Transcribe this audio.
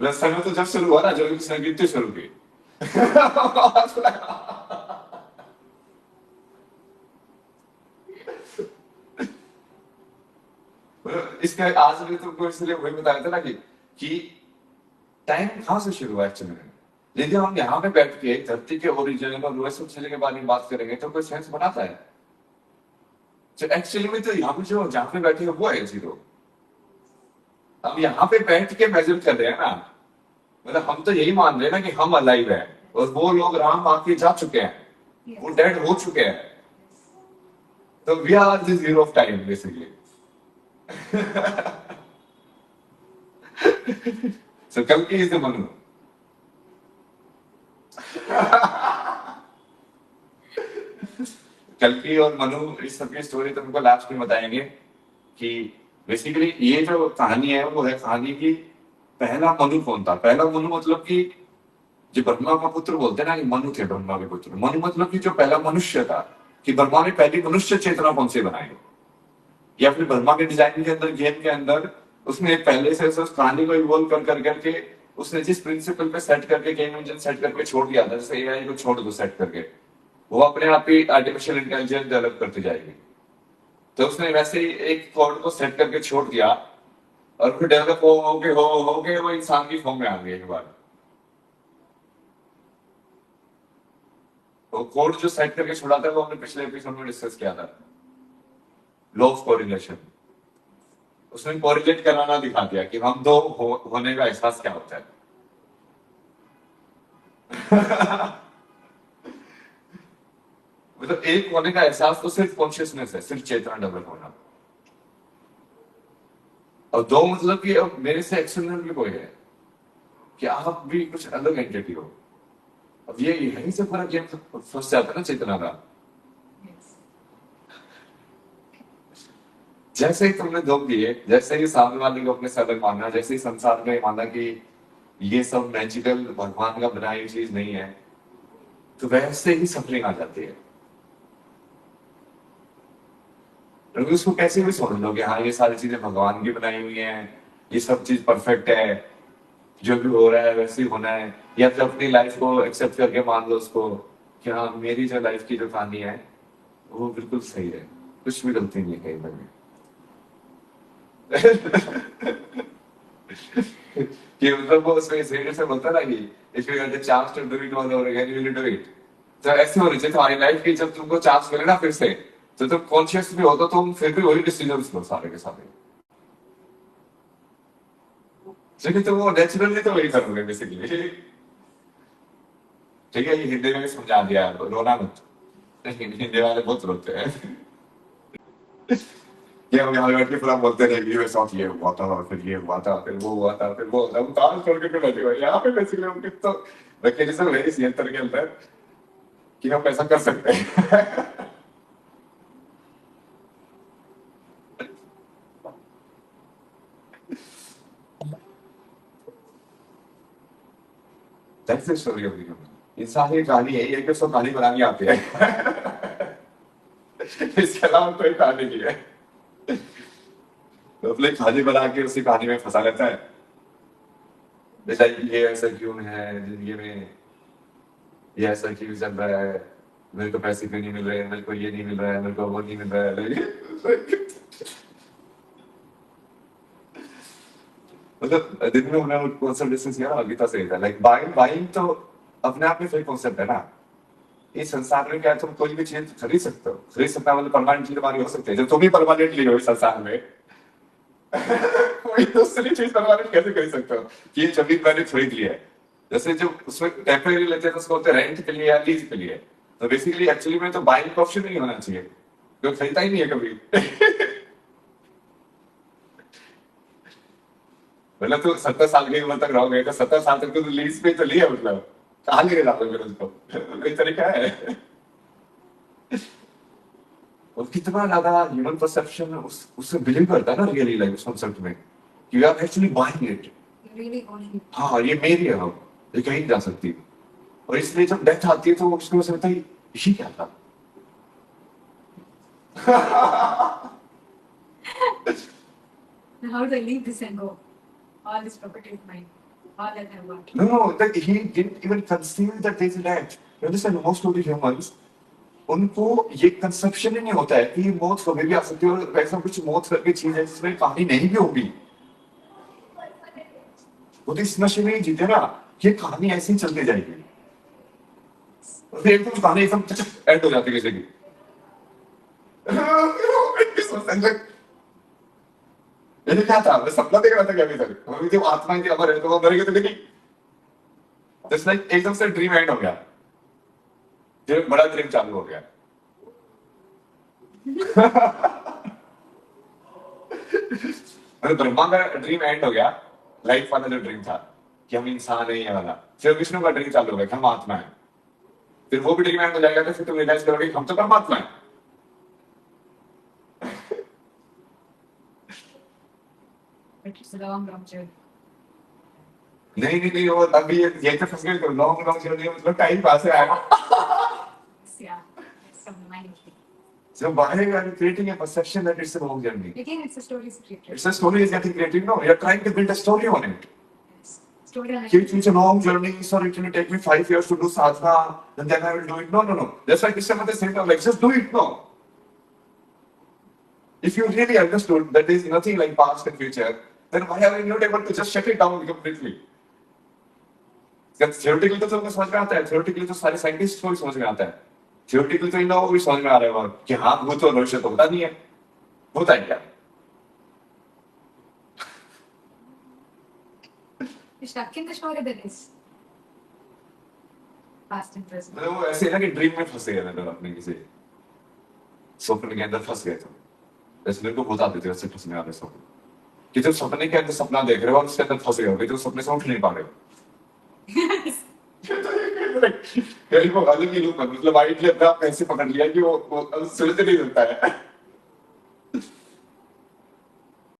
रस्ते में तो जब शुरू हुआ ना, जब उसने गिनती शुरू की। इसका आज भी तुमको इसलिए वही बताया था ना कि टाइम कहाँ से शुरू हुआ एक्चुअली में। यदि हम यहाँ पे बैठ के धरती के ओरिजिन और वैसे चीजों के बारे में बात करेंगे तो कोई सेंस बनाता है? तो एक्चुअली में तो यहाँ पे जो जहाँ पे बैठे हैं वो है जीरो। हम यहाँ पे बैठ के मेजर कर रहे हैं ना, मतलब हम तो यही मान रहे हैं ना कि हम अलाइव है, और वो लोग राम आके जा चुके हैं, वो डेड हो चुके हैं। तो we are the zero of time basically. So कल की इज द मनु। कल्कि और मनु इस सबकी स्टोरी तुमको लास्ट में बताएंगे कि बेसिकली ये जो कहानी है वो है कहानी की पहला मनु कौन था। पहला मनु मतलब कि जो ब्रह्मा का पुत्र बोलते हैं ना, कि मनु थे ब्रह्मा के पुत्र। मनु मतलब कि जो पहला मनुष्य था, कि ब्रह्मा ने पहली मनुष्य चेतना कौन से बनाई, या फिर ब्रह्मा के डिजाइन के अंदर, गेम के अंदर उसने पहले से उस कहानी को इवॉल्व कर करके उसने जिस प्रिंसिपल पे सेट करके गेम इंजन सेट करके छोड़ दिया था, जैसे एआई को छोड़ दो सेट करके, वो अपने आप ही आर्टिफिशियल इंटेलिजेंस डेवलप करती जाएगी। तो उसने वैसे ही एक कोड को सेट करके छोड़ दिया, और फिर डेवलप हो के वो इंसान की फॉर्म में आ गई एक बार। तो कोड जो सेट करके छोड़ा था वो हमने पिछले एपिसोड में डिस्कस किया था, लॉ ऑफ कोरिलेशन। उसने कोरिलेट कराना दिखा दिया कि हम दो होने का एहसास क्या होता है। मतलब एक होने का एहसास तो सिर्फ कॉन्शियसनेस है, सिर्फ चेतना डेवलप होना। और दो मतलब कि अब मेरे से एक्सटर्नल भी कोई है, कि आप भी कुछ अलग एंटिटी हो। अब ये यहीं से पूरा गेम फंस जाता है ना चेतना का। जैसे ही तुमने दो किए, जैसे ही सामने वाले को अपने से अलग मानना, जैसे ही संसार में माना कि ये सब मैजिकल भगवान का बनाई हुई चीज नहीं है, तो वैसे ही सफरिंग आ जाती है। तो उसको कैसे भी समझ लो कि हाँ ये सारी चीजें भगवान की बनाई हुई हैं, ये सब चीज परफेक्ट है, जो भी हो रहा है वैसे ही होना है। या फिर अपनी लाइफ को एक्सेप्ट करके मान लो उसको, कि हाँ मेरी जो लाइफ की जो कहानी है वो बिल्कुल सही है, कुछ भी गलती नहीं है कहीं पर भी। कि मतलब वो उसमें सीरियस से बोलता ना कि if you get the chance to do it all over again you will do it. तो ऐसे होनी चाहिए तुम्हारी लाइफ की, जब तुमको चांस मिले ना फिर से, तो तुम कॉन्शियस भी हो तो तुम फिर भी वही डिसीजन लो सारे के सारे, लेकिन तुम वो नेचुरली तो वही करोगे बेसिकली। ठीक है, ये हिंदी में भी समझा दिया, रोना मत। हिंदी वाले बहुत रोते हैं। ये हम यहाँ बैठ के पूरा बोलते रहे कि मेरे साथ ये हुआ था, फिर ये हुआ था, फिर वो हुआ था, फिर वो हुआ था, हम काम छोड़ के फिर बैठे हुए यहाँ पे बेसिकली हम तो मैकेनिज्म है इस यंत्र के अंदर कि हम ऐसा कर सकते हैं। That's the story of human. इंसान की कहानी यही है कि उसको कहानी बनानी आती है। इसके अलावा कोई कहानी नहीं है। तो अपनी कहानी बना के उसी कहानी में फंसा लेता है। बेटा ये ऐसा क्यों है जिंदगी में, ये ऐसा क्यों चल रहा है, मेरे को पैसे क्यों नहीं मिल रहे हैं, मेरे को ये नहीं मिल रहा है, मेरे को वो नहीं मिल रहा है। मतलब दिन में उन्हें कॉन्सेप्ट डिस्कस किया, गीता से था लाइक बाइंग बाइंग तो अपने आप में सही कॉन्सेप्ट है ना। इस संसार में क्या तुम कोई भी चीज खरीद सकते हो, खरीद सकता मतलब परमानेंट चीज तुम्हारी हो सकती है, जब तुम ही परमानेंटली हो इस संसार में। कोई दूसरी चीज परमानेंट कैसे खरीद सकते हो, कि ये जमीन मैंने खरीद लिया है। जैसे जो उसमें टेम्परेरी लेते हैं तो उसको बोलते हैं रेंट के लिए या लीज के लिए। तो बेसिकली एक्चुअली में तो बाइंग का ऑप्शन नहीं होना चाहिए, क्योंकि खरीदा ही नहीं है कभी। मतलब तू 70 साल की उम्र तक रहोगे तो 70 साल तक तो लीज पे तो लिया, मतलब कहाँ लेके जाओगे फिर उसको। कोई तरीका है। और कितना ज्यादा ह्यूमन परसेप्शन उससे बिलीव करता है ना रियली लाइफ उस कॉन्सेप्ट में, you are actually buying it. हाँ ये मेरी है, अब ये कहीं नहीं जा सकती। और इसलिए जब डेथ आती है तो उसको समझता है ये क्या था। How do I leave this and go? All this property is mine. all that I want. No, that he didn't even conceive that there's an act. You understand? Most of the humans, उनको ये conception ही नहीं होता है कि मौत कभी भी आ सकती है, और वैसा कुछ मौत करके चीज है जिसमें कहानी नहीं भी होगी। वो तो इस नशे में ही जीते ना, ये कहानी ऐसे ही चलती जाएगी, फिर एकदम कहानी एकदम एंड हो जाती है किसी की। मैंने क्या था, मैं सपना देख रहा था क्या अभी तक, अभी जो आत्माएं थी अमर है तो वो मरेगी तो देखी, जस्ट लाइक एकदम से ड्रीम एंड हो गया, जो बड़ा ड्रीम चालू हो गया। मतलब ब्रह्मा का ड्रीम एंड हो गया, लाइफ वाला जो ड्रीम था कि हम इंसान है ये वाला, फिर विष्णु का ड्रीम चालू हो गया कि हम आत्मा है, फिर वो भी ड्रीम एंड हो जाएगा तो फिर तुम रियलाइज करोगे कि हम तो परमात्मा है। It's a long, long journey. नहीं नहीं नहीं, वो अभी ये तो फंस गए, तो लॉन्ग लॉन्ग जर्नी मतलब टाइम पास है आएगा। Yeah, it's some mind thing. So why are you creating a perception that it's a long journey? Again, it's a story created. It's a story is getting created. No, you're trying to build a story on it. Yes. Story on It's a long journey, so it will take me 5 years to do sadhana, and then I will do it. No, no, no. That's why Krishna Mother said, like, just do it now. If you really understood that there is nothing like past and future, then why are you not able to just shut it down completely? Theoretically तो सबको समझ में आता है, theoretically तो सारे scientist को भी समझ में आता है, theoretically तो इन लोगों को भी समझ में आ रहा है कि हाँ भूत और भविष्य तो होता नहीं है, होता है क्या? You're stuck in the story that is past and present. मतलब वो ऐसे है ना कि ड्रीम में फंसे हैं मतलब अपने किसी स्वप्न के अंदर फंस गए थे, ऐसे मेरे को बता देते वैसे फंसने वाले स्वप्न कि जब सपने के अंदर सपना देख रहे हो और उसके अंदर फंसे हो, तो सपने से उठ नहीं पा रहे हो। वो अलग ही लूप है, मतलब आइडिया अपने आप ऐसे पकड़ लिया कि वो सुलझ नहीं सकता है।